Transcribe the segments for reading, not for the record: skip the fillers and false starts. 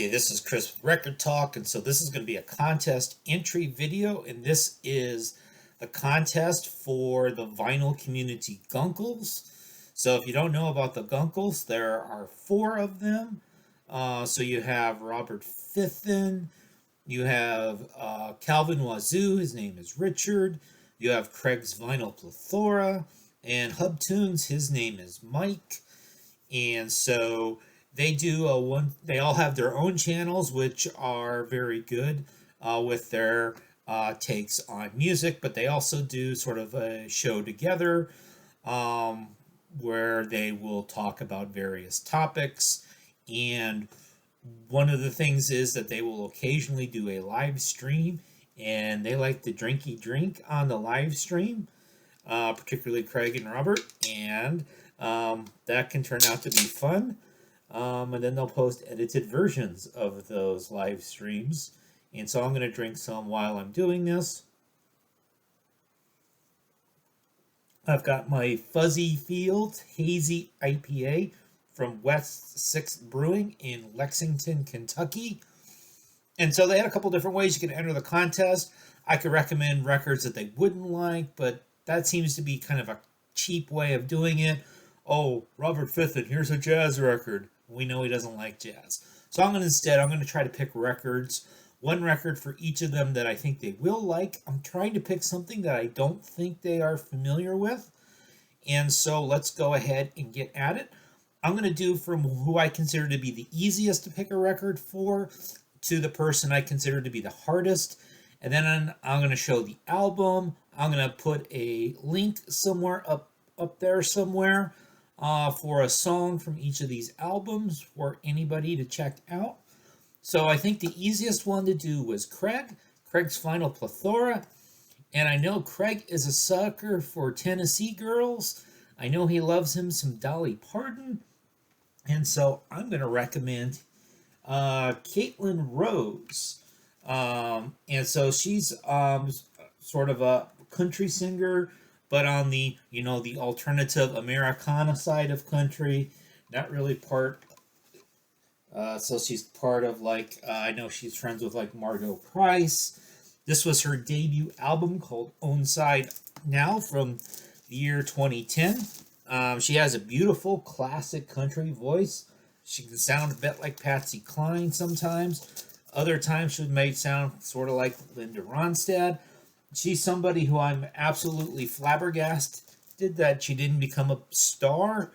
Hey, this is Chris with Rekkid Talk, and so this is going to be a contest entry video, and this is the contest for the Vinyl Community Guncles. So if you don't know about the Guncles, there are four of them. So you have Robert Fithen, you have Calvinwazoo, his name is Richard, you have Craig's Vinyl Plethora, and Hubtunes, his name is Mike. And so they do a one. They all have their own channels, which are very good with their takes on music. But they also do sort of a show together um, where they will talk about various topics. And one of the things is that they will occasionally do a live stream, and they like to drinky drink on the live stream, particularly Craig and Robert, and that can turn out to be fun. And then they'll post edited versions of those live streams. And so I'm going to drink some while I'm doing this. I've got my Fuzzy Fields Hazy IPA from West 6th Brewing in Lexington, Kentucky. And so they had a couple different ways you can enter the contest. I could recommend records that they wouldn't like, but that seems to be kind of a cheap way of doing it. Oh, Robert Fithen, here's a jazz record. We know he doesn't like jazz. So I'm going to try to pick records, one record for each of them that I think they will like. I'm trying to pick something that I don't think they are familiar with. And so let's go ahead and get at it. I'm going to do from who I consider to be the easiest to pick a record for to the person I consider to be the hardest. And then I'm going to show the album. I'm going to put a link somewhere up there somewhere for a song from each of these albums for anybody to check out. So I think the easiest one to do was Craig's Vinyl Plethora. And I know Craig is a sucker for Tennessee girls. I know he loves him some Dolly Parton. And so I'm going to recommend Caitlin Rose. And so she's sort of a country singer, but on the alternative Americana side of country, not really part. So she's part of I know she's friends with Margot Price. This was her debut album called Own Side Now from the year 2010. She has a beautiful classic country voice. She can sound a bit like Patsy Cline sometimes. Other times she may sound sort of like Linda Ronstadt. She's somebody who I'm absolutely flabbergasted that she didn't become a star.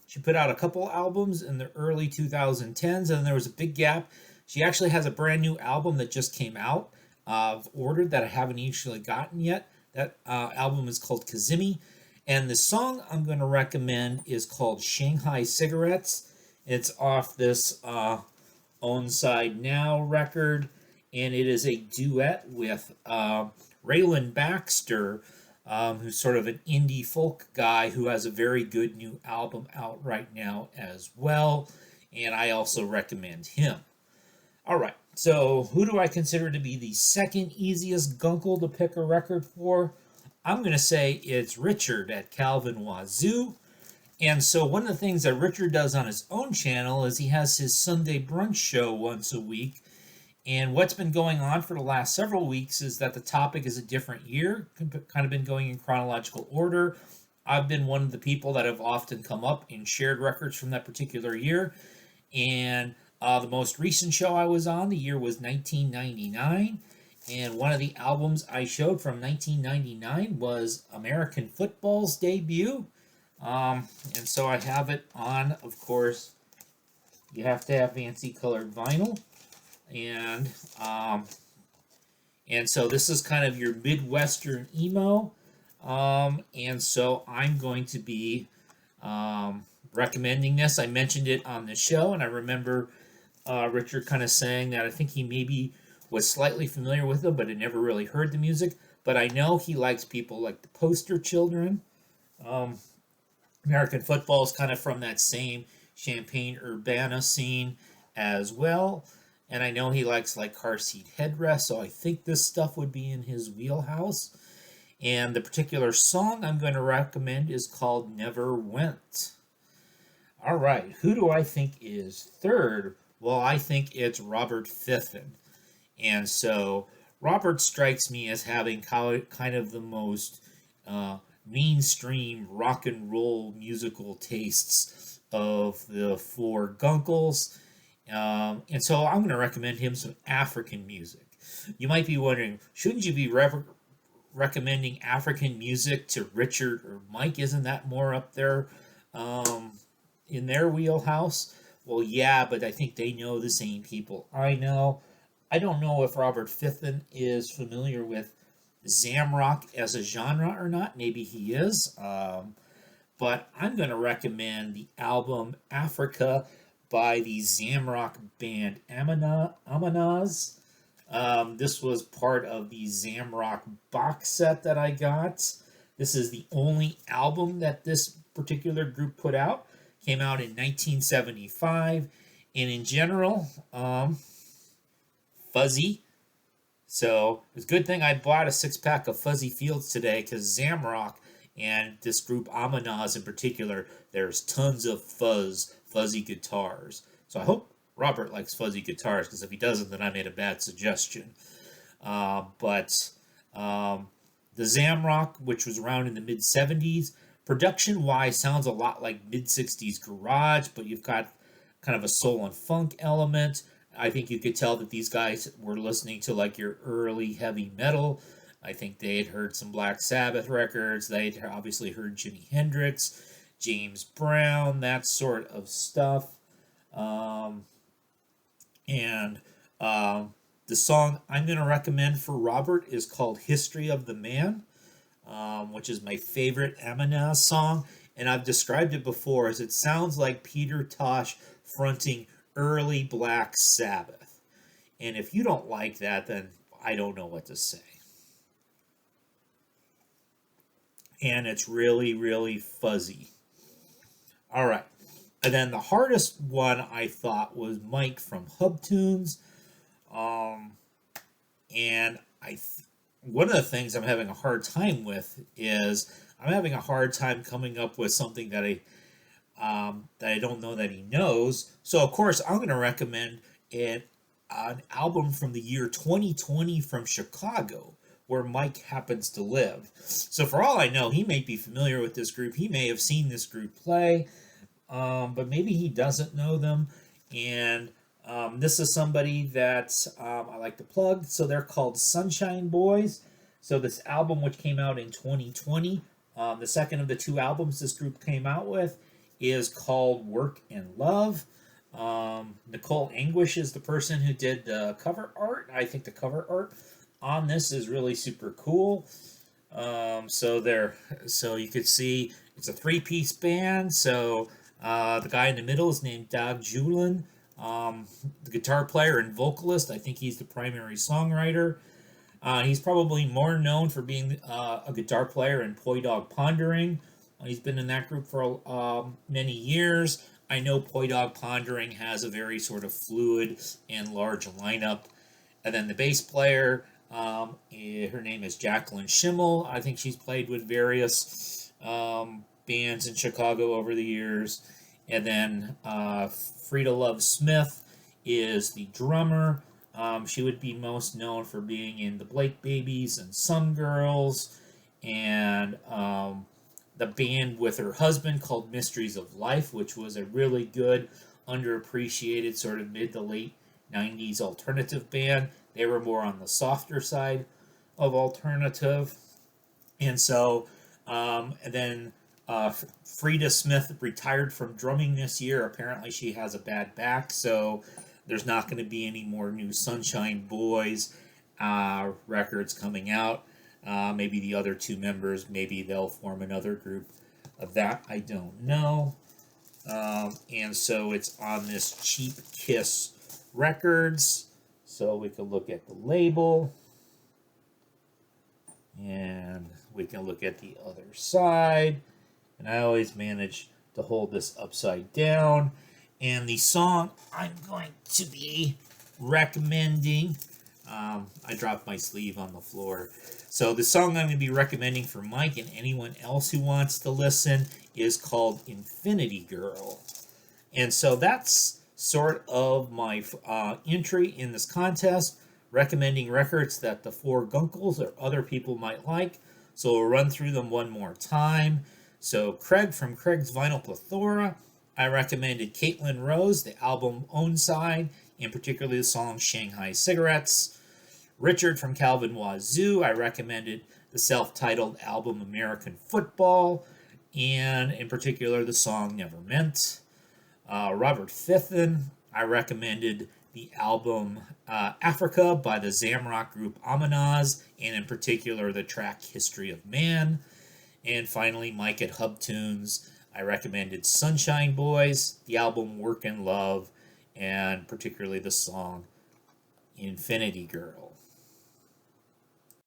She put out a couple albums in the early 2010s, and then there was a big gap. She actually has a brand new album that just came out. I've ordered that I haven't actually gotten yet. That album is called Kazimi. And the song I'm going to recommend is called Shanghai Cigarettes. It's off this Own Side Now record, and it is a duet with Raylan Baxter, who's sort of an indie folk guy who has a very good new album out right now as well, and I also recommend him. All right, so who do I consider to be the second easiest gunkle to pick a record for? I'm going to say it's Richard at Calvinwazoo. And so one of the things that Richard does on his own channel is he has his Sunday Brunch show once a week. And what's been going on for the last several weeks is that the topic is a different year, kind of been going in chronological order. I've been one of the people that have often come up and shared records from that particular year. And the most recent show I was on, the year was 1999. And one of the albums I showed from 1999 was American Football's debut. And so I have it on, of course, you have to have fancy colored vinyl. And so this is kind of your Midwestern emo. And so I'm going to be recommending this. I mentioned it on the show, and I remember Richard kind of saying that I think he maybe was slightly familiar with them, but had never really heard the music. But I know he likes people like the Poster Children. American Football is kind of from that same Champaign-Urbana scene as well. And I know he likes car seat headrests, so I think this stuff would be in his wheelhouse. And the particular song I'm going to recommend is called Never Went. All right, who do I think is third? Well, I think it's Robert Fiffin. And so Robert strikes me as having kind of the most uh, mainstream rock and roll musical tastes of the four Guncles. And so I'm going to recommend him some African music. You might be wondering, shouldn't you be recommending African music to Richard or Mike? Isn't that more up there um, in their wheelhouse? Well, yeah, but I think they know the same people I know. I don't know if Robert Fiffin is familiar with Zamrock as a genre or not. Maybe he is. But I'm going to recommend the album Africa by the Zamrock band Amanaz. This was part of the Zamrock box set that I got. This is the only album that this particular group put out. Came out in 1975. And in general, fuzzy. So it's a good thing I bought a 6-pack of Fuzzy Fields today, because Zamrock and this group Amanaz in particular, there's tons of fuzzy guitars. So I hope Robert likes fuzzy guitars, because if he doesn't, then I made a bad suggestion. But the Zamrock, which was around in the mid 70s, production wise sounds a lot like mid 60s garage, but you've got kind of a soul and funk element. I think you could tell that these guys were listening to like your early heavy metal. I think they had heard some Black Sabbath records. They'd obviously heard Jimi Hendrix, James Brown, that sort of stuff. And the song I'm going to recommend for Robert is called History of the Man, which is my favorite Amanaz song. And I've described it before as it sounds like Peter Tosh fronting early Black Sabbath. And if you don't like that, then I don't know what to say. And it's really, really fuzzy. All right. And then the hardest one I thought was Mike from Hubtunes. And one of the things I'm having a hard time with is I'm having a hard time coming up with something that I don't know that he knows. So of course I'm going to recommend an album from the year 2020 from Chicago, where Mike happens to live. So for all I know, he may be familiar with this group. He may have seen this group play, but maybe he doesn't know them. And this is somebody that I like to plug. So they're called Sunshine Boys. So this album, which came out in 2020, the second of the two albums this group came out with, is called Work and Love. Nicole Anguish is the person who did the cover art. I think the cover art on this is really super cool. So you could see it's a 3-piece band. So the guy in the middle is named Doug Julin. The guitar player and vocalist, I think he's the primary songwriter. He's probably more known for being a guitar player in Poi Dog Pondering. He's been in that group for many years. I know Poi Dog Pondering has a very sort of fluid and large lineup. And then the bass player, her name is Jacqueline Schimmel. I think she's played with various bands in Chicago over the years. And then Frida Love Smith is the drummer. She would be most known for being in the Blake Babies and Some Girls, and the band with her husband called Mysteries of Life, which was a really good, underappreciated sort of mid to late 90s alternative band. They were more on the softer side of alternative. And so, and then Frida Smith retired from drumming this year. Apparently she has a bad back, so there's not going to be any more new Sunshine Boys records coming out. Maybe the other two members, maybe they'll form another group. That I don't know. And so it's on this Cheap Kiss Records. So we can look at the label. And we can look at the other side. And I always manage to hold this upside down. And the song I'm going to be recommending, I dropped my sleeve on the floor. So the song I'm going to be recommending for Mike and anyone else who wants to listen is called Infinity Girl. And so that's sort of my entry in this contest, recommending records that the four Guncles or other people might like. So we'll run through them one more time. So Craig from Craig's Vinyl Plethora, I recommended Caitlin Rose, the album Own Side, and particularly the song Shanghai Cigarettes. Richard from Calvinwazoo, I recommended the self-titled album American Football, and in particular the song Never Meant. Robert Fithen, I recommended the album Africa by the Zamrock group Amanaz, and in particular the track History of Man. And finally, Mike at Hub Tunes, I recommended Sunshine Boys, the album Work and Love, and particularly the song Infinity Girl.